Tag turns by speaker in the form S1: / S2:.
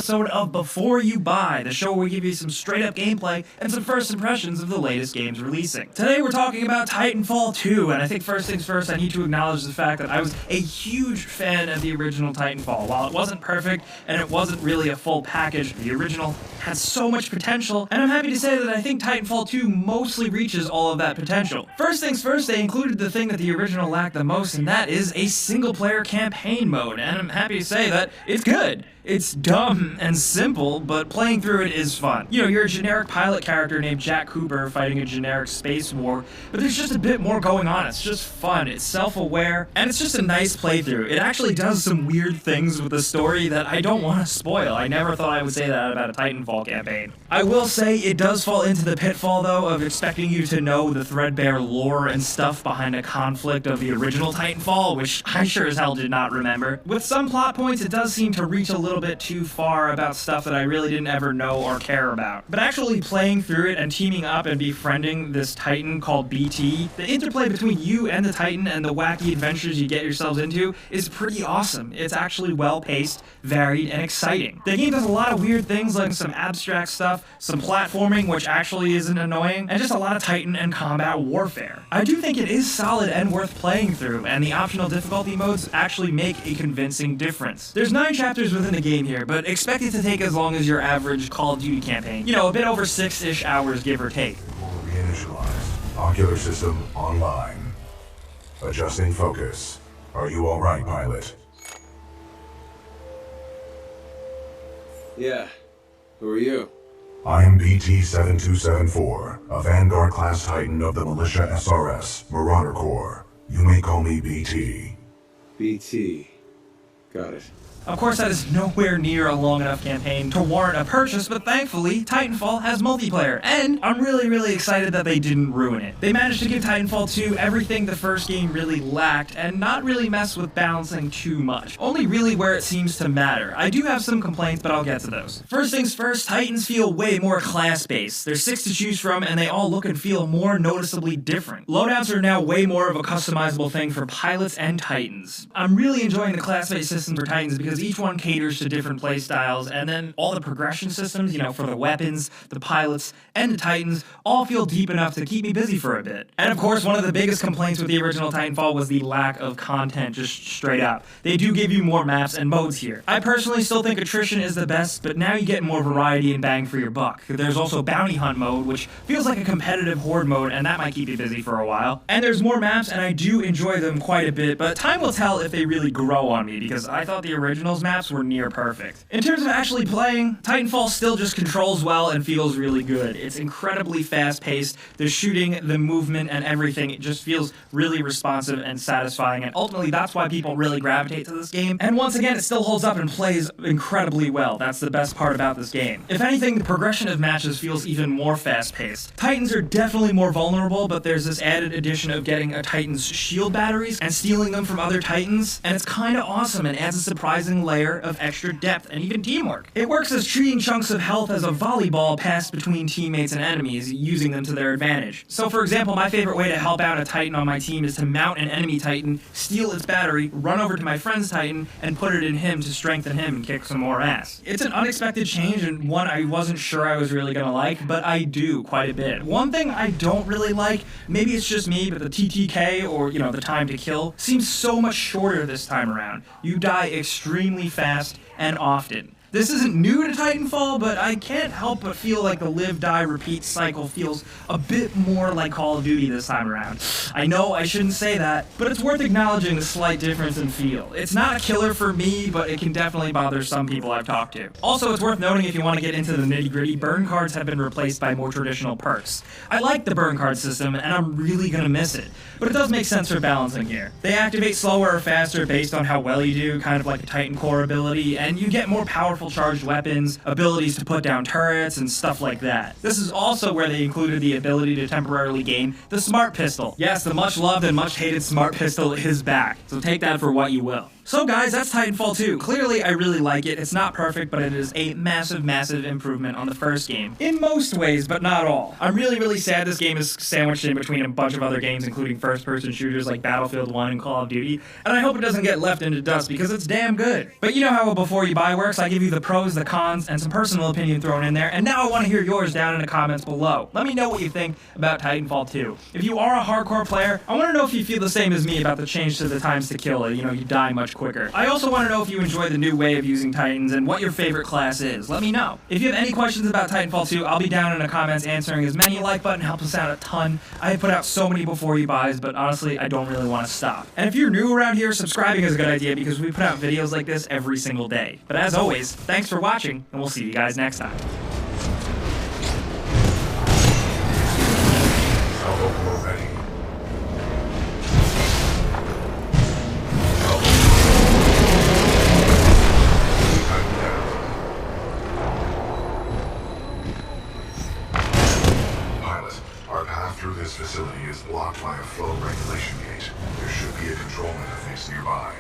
S1: episode of Before You Buy, the show where we give you some straight-up gameplay and some first impressions of the latest games releasing. Today we're talking about Titanfall 2, and I think first things first, I need to acknowledge the fact that I was a huge fan of the original Titanfall. While it wasn't perfect, and it wasn't really a full package, the original had so much potential, and I'm happy to say that I think Titanfall 2 mostly reaches all of that potential. First things first, they included the thing that the original lacked the most, and that is a single-player campaign mode, and I'm happy to say that it's good. It's dumb and simple, but playing through it is fun. You know, you're a generic pilot character named Jack Cooper fighting a generic space war, but there's just a bit more going on. It's just fun, it's self-aware, and it's just a nice playthrough. It actually does some weird things with the story that I don't want to spoil. I never thought I would say that about a Titanfall campaign. I will say it does fall into the pitfall, though, of expecting you to know the threadbare lore and stuff behind a conflict of the original Titanfall, which I sure as hell did not remember. With some plot points, it does seem to reach a little bit too far about stuff that I really didn't ever know or care about. But actually playing through it and teaming up and befriending this Titan called BT, the interplay between you and the Titan and the wacky adventures you get yourselves into is pretty awesome. It's actually well-paced, varied, and exciting. The game does a lot of weird things like some abstract stuff, some platforming which actually isn't annoying, and just a lot of Titan and combat warfare. I do think it is solid and worth playing through, and the optional difficulty modes actually make a convincing difference. There's 9 chapters within the game here, but expect it to take as long as your average Call of Duty campaign. You know, a bit over 6-ish hours, give or take.
S2: Reinitialized. Ocular system online. Adjusting focus. Are you alright, pilot?
S3: Yeah. Who are you?
S2: I am BT-7274, a Vanguard-class Titan of the Militia SRS, Marauder Corps. You may call me BT.
S3: BT. Got it.
S1: Of course, that is nowhere near a long enough campaign to warrant a purchase, but thankfully, Titanfall has multiplayer, and I'm really excited that they didn't ruin it. They managed to give Titanfall 2 everything the first game really lacked, and not really mess with balancing too much. Only really where it seems to matter. I do have some complaints, but I'll get to those. First things first, Titans feel way more class-based. There's 6 to choose from, and they all look and feel more noticeably different. Loadouts are now way more of a customizable thing for pilots and Titans. I'm really enjoying the class-based system for Titans because each one caters to different playstyles, and then all the progression systems, you know, for the weapons, the pilots, and the Titans, all feel deep enough to keep me busy for a bit. And of course, one of the biggest complaints with the original Titanfall was the lack of content, just straight up. They do give you more maps and modes here. I personally still think attrition is the best, but now you get more variety and bang for your buck. There's also bounty hunt mode, which feels like a competitive horde mode, and that might keep you busy for a while. And there's more maps, and I do enjoy them quite a bit, but time will tell if they really grow on me, because I thought the original's maps were near perfect. In terms of actually playing, Titanfall still just controls well and feels really good. It's incredibly fast-paced. The shooting, the movement, and everything, it just feels really responsive and satisfying, and ultimately that's why people really gravitate to this game. And once again, it still holds up and plays incredibly well. That's the best part about this game. If anything, the progression of matches feels even more fast-paced. Titans are definitely more vulnerable, but there's this added addition of getting a Titan's shield batteries and stealing them from other Titans, and it's kinda awesome and adds a surprising layer of extra depth and even teamwork. It works as treating chunks of health as a volleyball passed between teammates and enemies, using them to their advantage. So for example, my favorite way to help out a Titan on my team is to mount an enemy Titan, steal its battery, run over to my friend's Titan, and put it in him to strengthen him and kick some more ass. It's an unexpected change and one I wasn't sure I was really gonna like, but I do quite a bit. One thing I don't really like, maybe it's just me, but the TTK, or you know, the time to kill, seems so much shorter this time around. You die extremely fast and often. This isn't new to Titanfall, but I can't help but feel like the live, die, repeat cycle feels a bit more like Call of Duty this time around. I know I shouldn't say that, but it's worth acknowledging the slight difference in feel. It's not a killer for me, but it can definitely bother some people I've talked to. Also, it's worth noting if you want to get into the nitty-gritty, burn cards have been replaced by more traditional perks. I like the burn card system, and I'm really gonna miss it, but it does make sense for balancing here. They activate slower or faster based on how well you do, kind of like a Titan core ability, and you get more powerful charged weapons, abilities to put down turrets, and stuff like that. This is also where they included the ability to temporarily gain the Smart Pistol. Yes, the much loved and much hated Smart Pistol is back, so take that for what you will. So guys, that's Titanfall 2. Clearly, I really like it. It's not perfect, but it is a massive, massive improvement on the first game. In most ways, but not all. I'm really, really sad this game is sandwiched in between a bunch of other games, including first-person shooters like Battlefield 1 and Call of Duty, and I hope it doesn't get left into dust because it's damn good. But you know how a before you buy works. I give you the pros, the cons, and some personal opinion thrown in there, and now I want to hear yours down in the comments below. Let me know what you think about Titanfall 2. If you are a hardcore player, I want to know if you feel the same as me about the change to the times to kill. You know, you die much quicker. I also want to know if you enjoy the new way of using Titans and what your favorite class is. Let me know. If you have any questions about Titanfall 2, I'll be down in the comments answering as many. Like button helps us out a ton. I put out so many before you buys, but honestly, I don't really want to stop. And if you're new around here, subscribing is a good idea because we put out videos like this every single day. But as always, thanks for watching, and we'll see you guys next time.
S2: Salvo core ready. Pilot, our path through this facility is blocked by a flow regulation gate. There should be a control interface nearby.